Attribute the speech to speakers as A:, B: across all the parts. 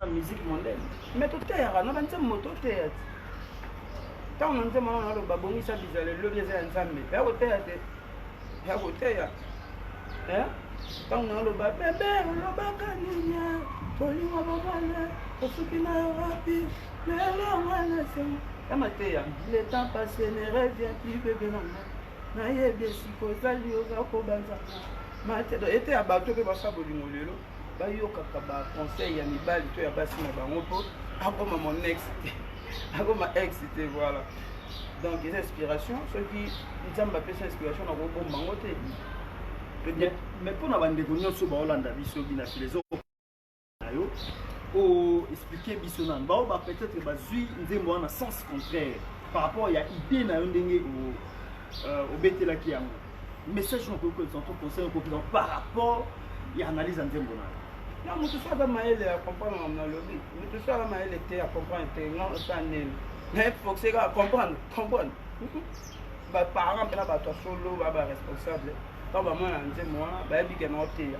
A: musique mondaine.
B: Mais tout est là, non, c'est moto théâtre. Tant on entend mon nom, babongi ça bizarre, le bien c'est ensemble. Et à côté, et à côté, hein? Tant on a le bas, bébé, on le bas canina, Tolima babana, Osukina rapi, mais là on a c'est. Amateya, le temps passé ne revient plus, bébé non. Naye bien si kozali oza ko banza. Matedo était à bateau que basa bolingo lelo. Ba yo kaka ba conseil ya mibali to ya basi na bango po. Akoma mon ex. Akoma ex c'était voilà. Donc les inspirations, ceux qui nzamba pesa inspiration na ko bombango te.
A: Mais pour na bande ko nyonso ba Hollanda biso bina philosophe na yo o expliquer biso nan ba ba peut-être ba zui nzembo na sens contraire par rapport ya idée na yo ndenge au betela ki yango message on peut que son conseil on peut par rapport ya analyse nzembo na
B: non mutu sala maele ya comprendre na lobby mutu sala maele te à comprendre te non ça nel mais faut que c'est comprendre ba parents pela ba to solo ba responsable quand ba mwana nzembo ba bi ke na te ya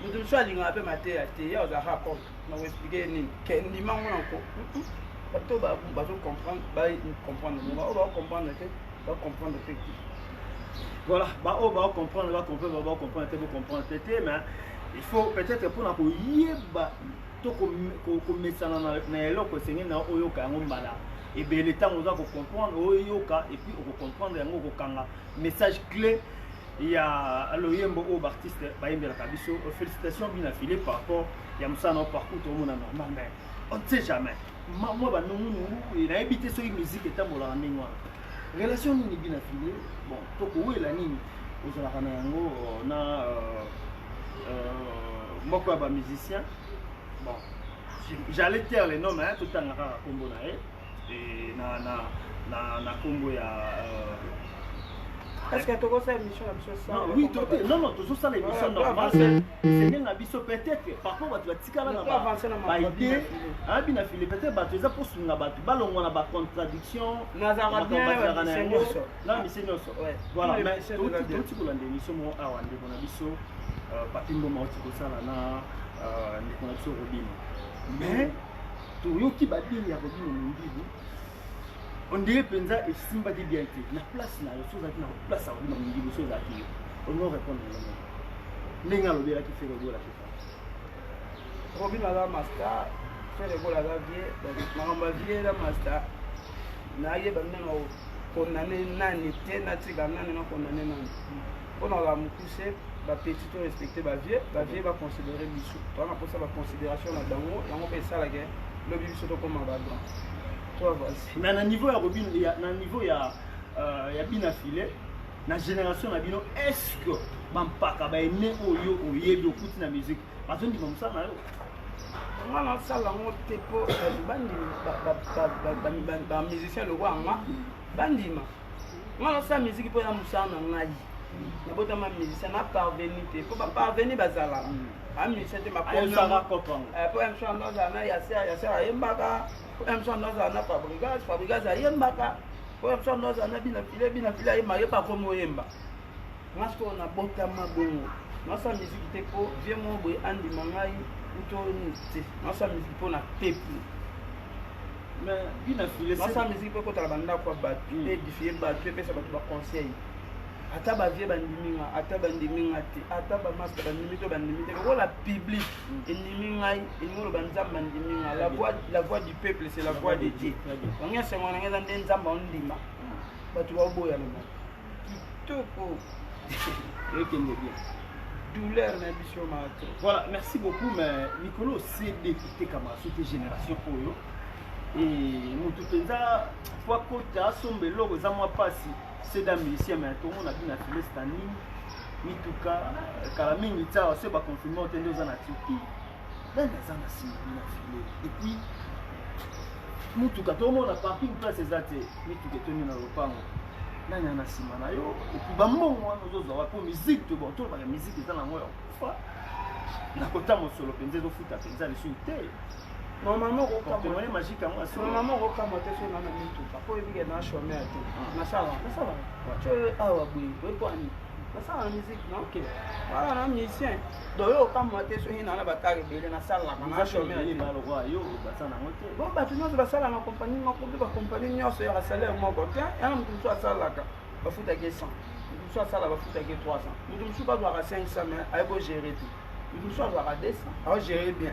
B: mutu sala linga pe mate ya te ya za rapport na expliquer ni ke ni mango nko bato ba comprendre ba comprendre on va comprendre que va comprendre ce qui
A: voilà bah on va comprendre mais il faut peut-être pour na ko yeba to ko mesana na eloko sengi na oyoka yango mbala et bien le temps on va comprendre oyoka et puis on comprendre yango ko kanga message clé il y a le yembo au artiste ba yembela kabiso félicitations bien affilé par rapport ya musana parcours tout le monde normal mais on ne sait jamais moi ba nous il a habité sur une musique et tambola en ningwa relation ni bien affilé bon toko wela nini ozala kana yango na moko ba musicien bon j'allais taire les noms hein tout temps na kombo na et na kombo ya
B: est-ce que tu as fait émission ça
A: oui non toujours ça l'émission normale c'est bien biso peut-être parfois tu vas tikala na ba idée ah bien affilé peut-être ba tu za pour sunga ba balongo na ba contradiction
B: na za bien
A: là mais c'est non voilà mais tout pour l'émission mo awa ndeko na biso patimbo ma otiko sala na ndeko na biso Robin mais to yoki ba bien ya Robin mundibu on dirait penza et simba di bien na place na yo soza na place à Robin mundibu soza ki on va répondre nenga lo bela ki fait le la
B: Robin la master fait le gola la vie na ma vie la master na ye ba nena condamné nani te na tika nani na condamné nani on a mukuse ba petit to respecter ba vie va considérer biso to na posa ba considération na dango yango pe ça la guerre le biso to comme ba grand toi vas-y
A: mais na niveau ya Robin na niveau ya bien affilé na génération na bino est-ce que bampaka ba ene oyo oyebi okuti na musique bazondi ba na yo
B: ngana sala ngote po bandi ba musicien le roi nga bandima ngana sa musique po na musana ngai na bota ma musicien na parvenir te faut pas parvenir bazala a musicien te ma
A: pour ça comprendre
B: pour un chanteur na ya ser yembaka pour un chanteur na fabrigas yembaka pour un chanteur na bina file yemba pas comme yemba ngasko na bota ma bongo na sa musique te po vie mo boy andi mangai utonite na sa musique po na peuple
A: mais bina file
B: na sa musique po ko tala banda kwa ba édifier ba pe ça ba conseil ata ba vie bandiminga ata bandiminga te ata ba master bandimito bandimite ko la public endiminga ingolo banzamba bandiminga la voix du peuple c'est la voix de Dieu on y a sengwana ngeza ndenzamba ondima batu ba boya le kitoko
A: ekende bien
B: douleur na biso mato
A: voilà merci beaucoup mais Nicolo c'est d'écouter comme cette génération pour eux et mutu penza fois kota sombe logo za moi pasi c'est d'un musicien mais tout le monde a bien affilé cette année mituka kala mingi tsa se ba confirmer otende za na tiki dans les ans si bien affilé et puis mutuka tout le monde a parking place ezate mituka toni na lopango nani ana sima na yo et puis ba mbongo wana ozoza wa pour musique to bon to ba musique eza na moyo fa na kota mo solo penza zo futa penza le suite
B: normalement
A: on est magique à moi
B: normalement on va monter sur la même tout pas pour éviter na chômer à tout na ça va tu ah ouais oui quoi ni ça la musique non
A: OK.
B: voilà na musicien donc yo comme moi te so hina na batare belé na salle la
A: na chomé ba lo wa yo ba ça na moté
B: bon ba tu nous ba salle na compagnie moko ba compagnie nyonso ya salaire moko te ya na mutu so asala ka ba futa ke 100 mutu so asala ba futa ke 300 mutu so ba doit à 500 mais ay go gérer tout mutu so doit à 200 a gérer bien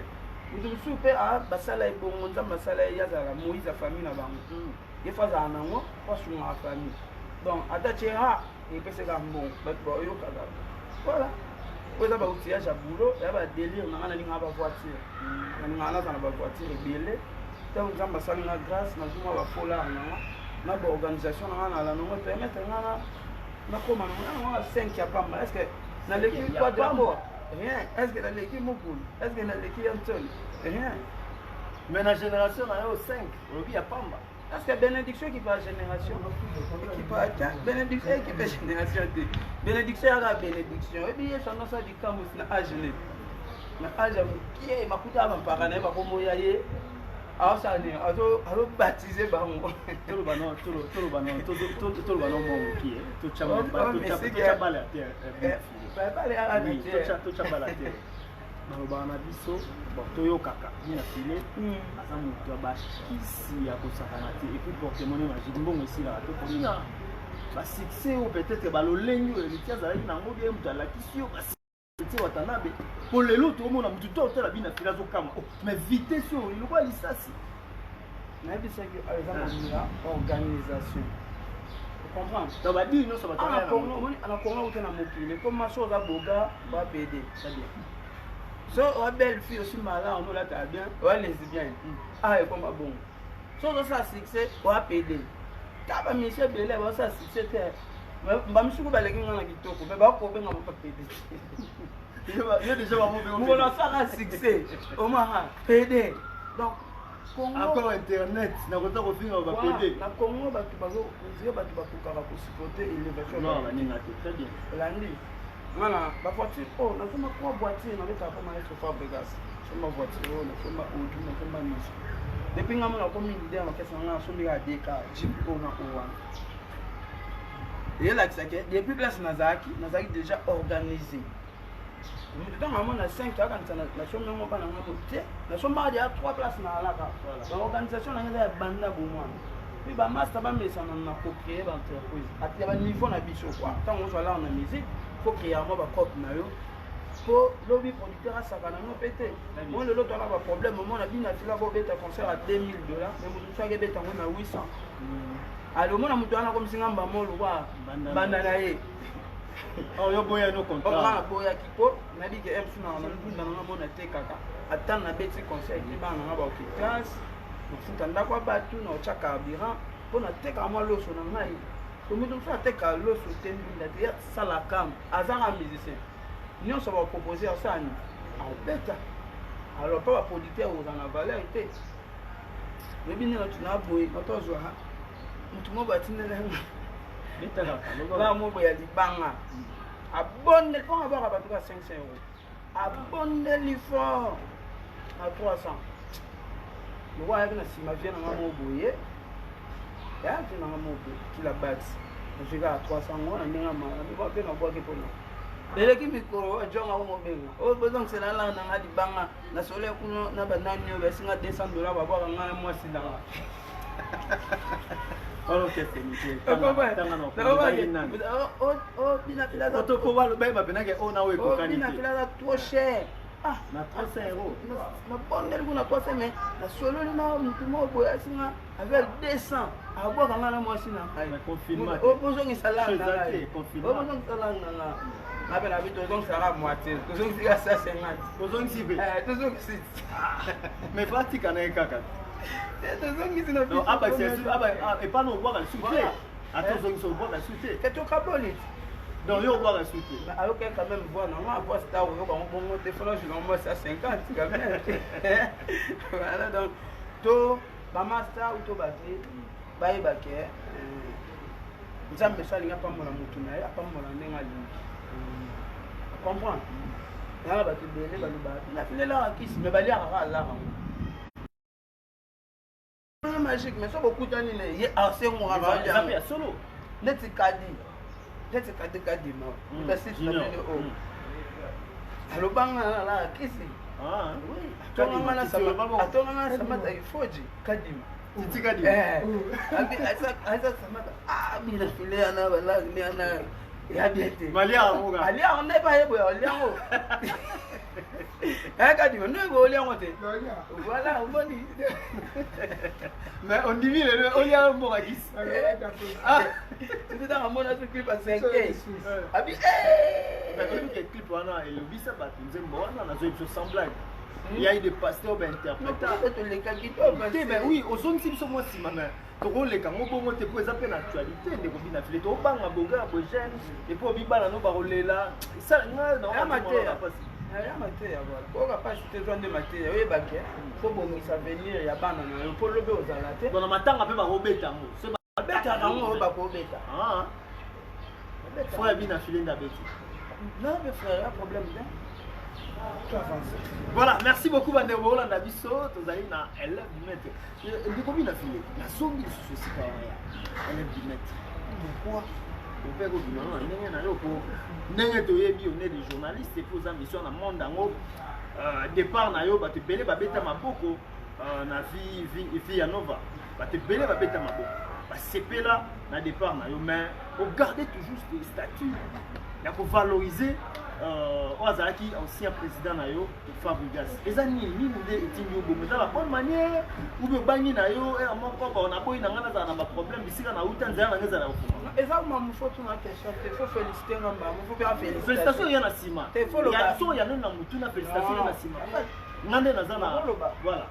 B: mutu so pe a ba sala e bon monta ba sala ya za Moïse a famille na bango il faut ça na ngo pas sur ma famille donc attaché ha et puis c'est comme bon ba yo kada voilà oza ba outillage ya boulot ya ba délire na ngana linga ba voiture na ngana za na ba voiture ebele donc nzamba asali nga grâce na zuma ba fola na ba organisation na ngana la nongo permettre ngana na koma na 5 ya pamba est-ce que na l'équipe quoi d'abord rien est-ce que na l'équipe mokulu est-ce que na l'équipe ya ntoli rien
A: mais na génération na yo 5 obi ya pamba.
B: Parce que bénédiction qui va génération, qui va atteindre bénédiction qui fait génération. Bénédiction à la bénédiction. Et bien, ça nous a dit quand nous sommes âgés. Mais âgés, qui est ma couta ma parane, ma como yaye. Alors ça n'est, alors baptisé par moi.
A: Tout le banon, tout le banon mon qui est, tout chamba, tout chamba la terre.
B: Pas les à la terre.
A: Tout chamba la terre. Malobana biso bon toyokaka bina file aza moto abakisi ya kosakana te et puis portemone magique mbongo esilaka te kolina basuccès oyo peut-être balolengi oyo eliti azalaki nango bie moto alakisi yo basite watanabe po lelo toomona motu to otala bina file azokama mais vitesse oyo elokwa lisasi
B: nayebisaki eza mamia organisation comprendre
A: donc badiri nyonso
B: na kongo ote na mokili po maso oza boga bapede so wa belle fille aussi malade on l'a ta bien wa lesbienne ah et comme bon so ça succès wa PD ta ba monsieur belé ba ça succès te ba misuku ba leki ngana kitoko mais ba ko benga ba PD
A: yo déjà ba mo be
B: on a ça succès au moins PD donc
A: Congo encore internet na kota ko finga ba PD
B: na Congo ba tu ba ko nzio ba tu ba kokaka ko supporter élévation
A: non ba ninga très bien
B: landi voilà la voiture oh na soma kwa voiture na leta kwa maestro Fabregas soma voiture oh na soma auto na soma niche depuis ngamo na komi leader na kesa nga so mira deka jeep ko na owa et là ça que depuis place Nazaki déjà organisé mais dedans ngamo na 5 ka kan na soma ngamo bana ngamo te na soma ya 3 places na alaka l'organisation na ngeza banda bomwa puis ba master ba mesana na ko créer ba entreprise atia ba niveau na biso quoi tant on soit là en musique faut qu'il y ait un copie na yo pour lobby producteur à sakana no pété moi le lot on a un problème moi on a bien afila bo beta concert à $2000 mais moi ça que beta on a 800 alors moi na mutu ana comme singamba mo lo wa banda na ye
A: oh yo boya no contrat
B: on boya kipo na bi ke MC na ndunda na mona te kaka attendre na beti concert ki ba na ba ki classe no futa ndakwa batu no chaka biran pona te ka moi loso na ngai comme nous sommes attaqués à l'eau sur le thème ça la cam azar musicien nous sommes proposé à ça en bêta alors pas producteur aux en valeur était mais bien tu n'as boy notre joie tu m'as battu là moi boy ali banga abonne quand avoir à battre 500 €. Abonne l'effort à 300. Le roi est venu si ma vie n'a pas boyé. Ya tu n'as pas boyé qui la bat. Je vais à 300 €, on a ma va bien boire que pour nous. Les équipes micro jonga au mobenga. Oh besoin c'est là là na di banga na sole kuno na banani yo besinga $200 ba boire nga moi si dans.
A: Oh ok c'est nickel.
B: Oh bina pila da
A: to ko walo ba bena ke ona we ko kanite.
B: Bina pila da trop cher. Ah
A: na 300 €.
B: Na bondel kuna 300 mais na solo na mutu mo boya singa avec 200 a boire nga na moi si na.
A: Confinement.
B: Oh besoin que ça là.
A: Confinement.
B: Oh besoin que ça là na. Avec la vie, donc ça sera moitié. Donc c'est ça 50.
A: Donc si
B: donc c'est.
A: Mais pratique en un caca.
B: Donc ils sont
A: non, ah bah c'est et pas nous boire la suite. Attends, ils sont boire la suite.
B: C'est tout caboli.
A: Donc ils boire la suite.
B: Alors que quand même voir non, on va star on bon téléphone je l'envoie ça 50 quand même. Voilà donc to ba master ou to batterie ba ibake nzambe salinga pambola mutu na ye apambola ndenga lingi. Comprends? Il y a des gens qui magique, mais ça beaucoup d'années. Il y a assez de solo. peut-être kade kadima la site na mene o alobanga la kisi oui atonga na samata ifoji kadima
A: titi kadima
B: abi asa samata bila file ana bala ni ana ya biete
A: malia ngoga
B: alia on ne ba yebo alia ngo kadima no go alia ngote voilà on boni
A: mais on dit le olia mo akis
B: c'était dans mon autre clip à 5K abi
A: le clip wana et le bisa ba nzembo wana na zo episode semblable il y a eu des pasteurs interpréteurs mais oui aux zones si moi si maman toko leka ngo bongo te po ezapena actualité de kobina file to banga bonga bo jeune et po bibala no ba rolela ça nga na
B: amateur ya mateya voilà koka pasi te zwande mateya oyebake fo bongisa avenir ya bana na yo po lobe ozala te
A: bona matanga mpe bakobeta yango se
B: babetaka yango oyo bakobeta
A: fo ya bina file ndabeti
B: non mais frère ya problème te
A: voilà merci beaucoup bandeko bolanda biso tozali na élève du maître ndeko bina file nazongi lisusu esika wana ya élève du maître pourquoi ope kobima na ndenge na yo po ndenge toyebi one des journalistes epo oza mission na monde yango départ na yo bato ebele babeta maboko na vie ya nova bato ebele babeta maboko basepela na départ na yo mais ogarde toujours ce statut ya kovaloriser oyo azalaki ancien président na yo Fabregas eza nini nde etindi yo bomo eza la bonne manière ube obangi na yo moko naboyi na ngai nazala na baproblème bisika na uta nzela nange ezala kokoma
B: eza mamufu tuna question te fo félicité nga mamufu mpe
A: félicitation eya na nsima so ya nini na mutu na félicitation eya na nsima nga nde naza na voilà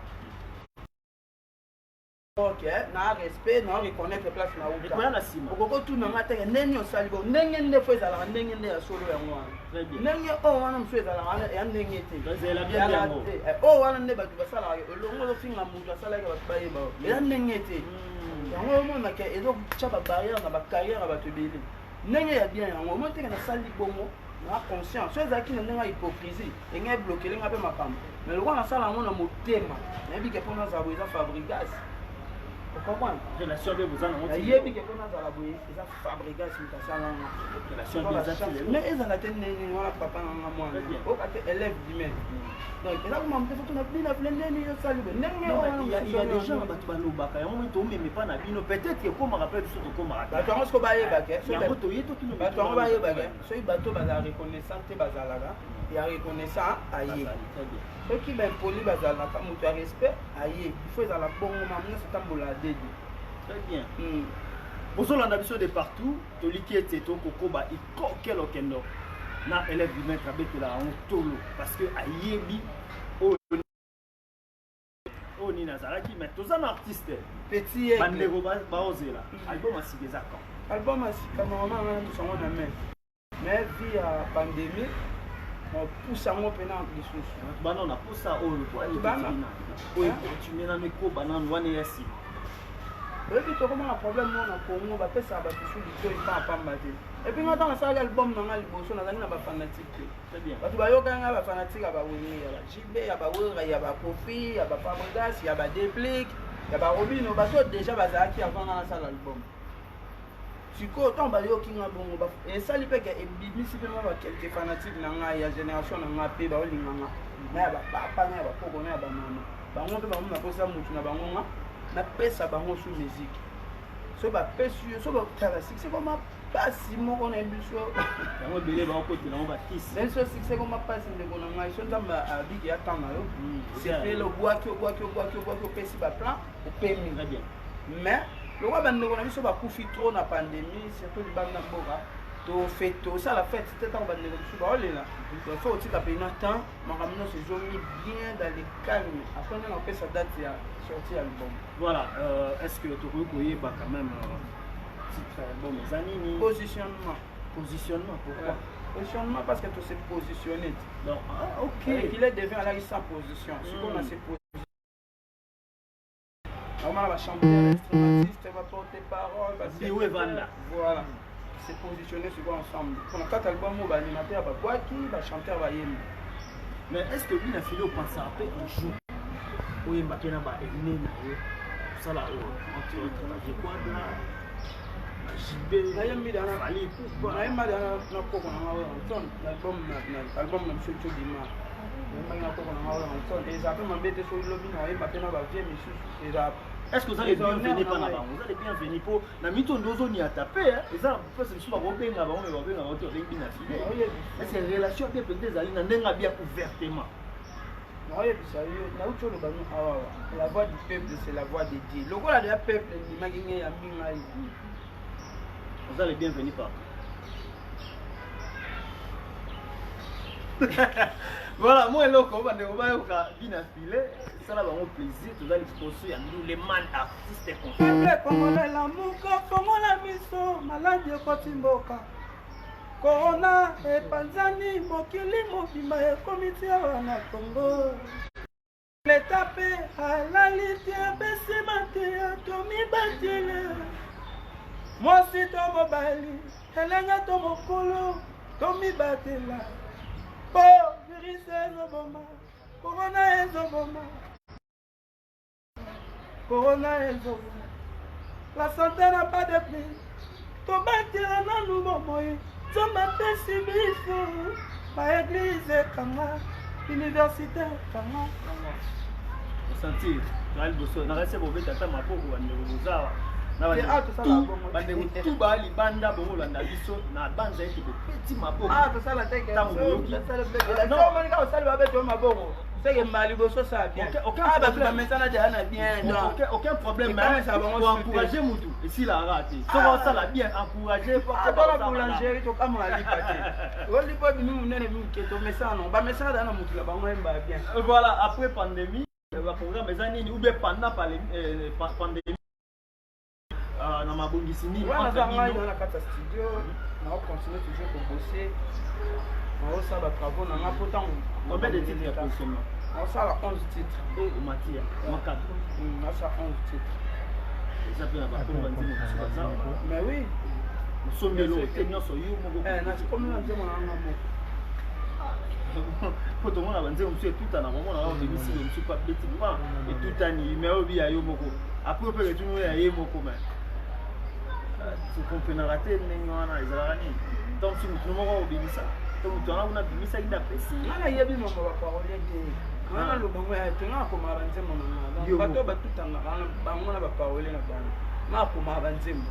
B: ok na respect na reconnaître place na uta
A: ekoya na nsima
B: okokotuna nga teke ndenge osali bo ndenge nde fo ezalaka ndenge nde ya solo yango wana ndenge oyo wana mosu ezalaka ya ndenge te oyo wana nde bato basalaka elongo ozofinga moto asalaki bato bayeba eza ndenge te yango omonaka ezotya babarrière na bacarrière ya bato ebele ndenge ya bien yango omoni teke nasali bongo na conscience so ezalaki na ndenge ya hypocrisie enge eblokelenga mpe makambo mais lokwa nasala yango na motema nayebi ke mpo nazala bo eza Fabregas
A: relation avec vous en
B: yebi ke kona zala boye eza Fabregas mukasala
A: relation des
B: mais ezala te nini wana papa nga mwana okate élève du maître donc eza kuma mpe foto na bina file ndeni yo sali bo ndenge
A: il y a des gens bato balobaka yango to meme pa na bino peut-être que comme rappelle biso to comme
B: bato yango siko bayeba ke
A: yango to yeto to
B: bato yango bayeba ke soki bato bazala reconnaissant te bazalaka ya reconnaissant aye soki baimpoli bazalaka moto ya respect aye il faut ezala bongo mamuna setambola adedi
A: très bien bozolanda biso de partout toliki ete tokokoba ikokelo kendo na élève du maître abetela yango tolo parce que ayebi oyo nini azalaki mais toza na artiste
B: petit
A: bandeko baozela album asika eza quand
B: album asika mama ngana tosango na mai mais vi ya pandémie pousse yango mpena lisusu
A: bana na posa oyo oyo continue na mikoba nanu wana ya sika
B: oyebi tokomona problème mo na Congo bapesaka bato su lito epa pamba te epuis nga ntango asalaki album nanga liboso nazali na bafanatique te bato bayokaki nga bafanatique ya bawenge ya bajibe ya bawera ya bakofi ya bafabregas ya badeplique ya barobino bato déjà bazalaki avant nga nasala album sikoyo ntango bayoki nga bongo esali mpeke ebimisi mpe ma bakelke fanatique na ngai ya génération na nga mpe baolinga nga na ya bapapa na ya bakoko na ya bamama bango mpe bango naposa motu na bango nga napesa bango su musique so bapesi yo so bakala succès koma pasi moko na biso
A: yango ebele bakokotela yango batisi
B: même so succès koma pasi ndeko na ngai so nzambe abiki ya ntango na yo sepele obwaki opesi baplan opemi mais lokwa bandeko na biso bakufi trop na pandémie surtout libanda na mboka tosala fête te ntango bandeko biso baolela fo otika pena temps makambo nyonso ezomi bien dans le calme après nanga opesa date ya sorti album
A: voilà est-ce que tokoki koyeba quand même titre album eza nini
B: positionnement
A: pourquoi
B: positionnement parce que tose positionné
A: donc ok
B: qu'il est devient alaki sans position sikoyo na se position aomana bachampion instrumentiste baporte-parole
A: biwevanda
B: voilà se positionner sur ensemble pour quatre albums où animateur babwaki chanteur bayemba
A: mais est-ce que bina fili opensaka mpe un jour oyemba mpe na baene na yo kosala entre autres bajequadra JB
B: nayembi dana
A: Fali
B: nayemba dana na koko na ngawe Anton album na monsieur Chodima nayemba na koko na ngawe Anton eza pe mabete so lobi na yemba pe na ba vie misusu eza.
A: Est-ce que vous allez bien venir par là-bas? Vous allez bien venir pour la mitondo zone à taper. Et ça, parce que je suis pas robin avant, mais robin avant, tu as bien affilé. Mais c'est une relation qui peut être d'aller dans bien ouvertement.
B: Oui, ça y est. La voix du peuple, c'est la voix de Dieu. Le rôle du peuple, il m'a gagné à Mingaï.
A: Vous allez bien venir par voilà, moi, là, on va bien affilé. Ça va avoir plaisir, tout ça, l'exposition, à nous, les man artistes et
B: concerts. Congolais, l'amour, Congolais, miso, malade, kotimboka. Corona, et Panzani, Mokili, Mobima, et comité à Congo. Les tapés, à la litière, baissez ma tête, Tommy Batile. Moi, si Tomo Bali, Elena Tomo Kolo, Tommy Batila. Oh, virus est Zoboma, Corona est Zoboma. Corona est Zoboma. La santé n'a pas de prix. Tobatira na nouveau moyen. Tomatesi biso. Ma église Kanga. Université Kanga.
A: sentir ngali boso na rese bobe tata mapoko bande bozawa na bande tout bali banda bongo landa biso na banza eki petit mapoko
B: to sala teke tango sala bebe non mani ka sala babe to mapoko seke mbali boso ça bien ba tu maintenant déjà na bien
A: aucun problème mais pour encourager mutu ici la rate so va sala bien encourager pour
B: que la boulangerie to kama ali pate oli po bimi munene mi ke to mesano ba mesana na mutu la ba ngomba bien
A: voilà après pandémie le programme ezani ou bien pendant pandémie na mabongisi ni
B: wana za ngai na kata studio na continuer toujours pour bosser na ça ba travaux na nga pourtant
A: combien de titres positionnement
B: on ça la 11 titres
A: et matière makado
B: na ça 11 titres
A: ça peut avoir pour vendre ça
B: mais oui
A: somelo tenyo so yo mo
B: na comme na nzemo na ngamo
A: pour tout le monde avancer monsieur tout en avant on a ici je ne suis pas petit pas et tout en numéro bi ayo moko après peut que nous ayo moko mais ce qu'on peut rater n'engwana izarani donc si nous moko obimisa donc tu on a bimisa inda pesi
B: ana yebi mama ba parole de ana lo bango ya tenga ko mara nzemo na bato ba tout en avant bango na ba parole na bango na ko mara nzemo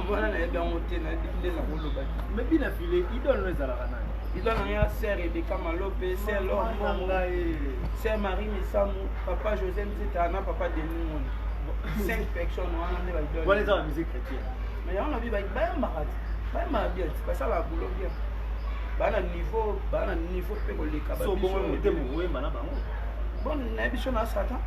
B: mbona na yebi on te na dinde na ko lo ba
A: mais bien affilé idole no ezalaka nani
B: idole na sœur Rebecca Malope sœur Lombo sœur Marie Misamu papa José Nzita na papa Denis 5 personnes wana ne ba idole
A: voilà dans la musique chrétienne
B: mais on a vu ba maradi ba ma bien c'est ça la boulot bien bana niveau pe ko leka ba
A: so bon mote mo we mana bango
B: bon na biso na satan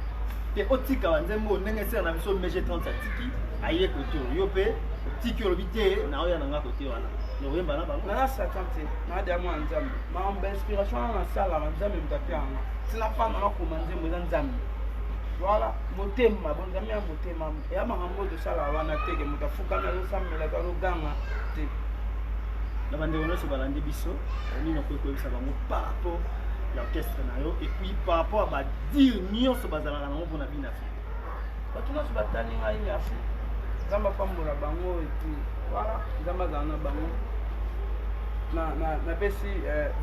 A: te otika wanzembo ndenge sera na biso meje 30 tiki aye ko to yo pe tiki lo bité na oya na nga côté wana no we mana bango
B: na satan te na dia mo nzambe ma on inspiration na sala nzambe mtapianga tina pa na ko manzembo za nzambe voilà motema bon nzambe ya motema ya makambo de sala wana teke mutafuka na sambela ka luganga te
A: la bande nyonso balandi biso nino koyebisa bango par rapport l'orchestre na yo et puis par rapport à dire nyonso bazalaka nango mpona bino afi
B: bato nyonso batali ngai merci nzambe apambola bango et puis voilà nzambe azala na bango napesi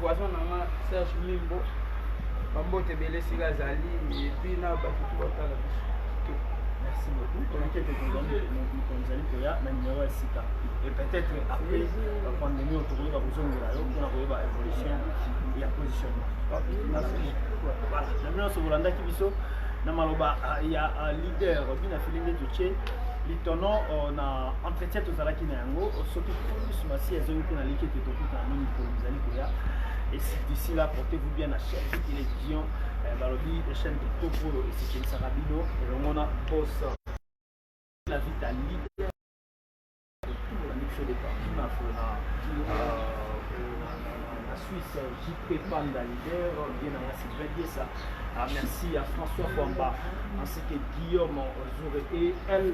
B: voisin na nga Serge Mimbo bambote ebele esika azali et puis na bato tu batala biso.
A: Merci beaucoup. Pour l'inquiète nous allons pour ya na numéro sika et peut-être après la pandémie autour de la besoin de la pour la évolution et la positionnement. Merci. Voilà. Maintenant sur Volanda qui biso na maloba il y a un leader bina filinde tuche litono na entretien to zala ki na yango surtout plus masi ezo ko na likete to kuta na mini pour nous allons pour ya et d'ici là portez-vous bien à chaîne télévision balobi chaîne TikTok et c'est qui Sarabino et le mona boss la vie à leader tout la mixture des parties na fona la Suisse JP Panda leader bien à Sylvain Diessa merci à François Famba ainsi que Guillaume Zouré et elle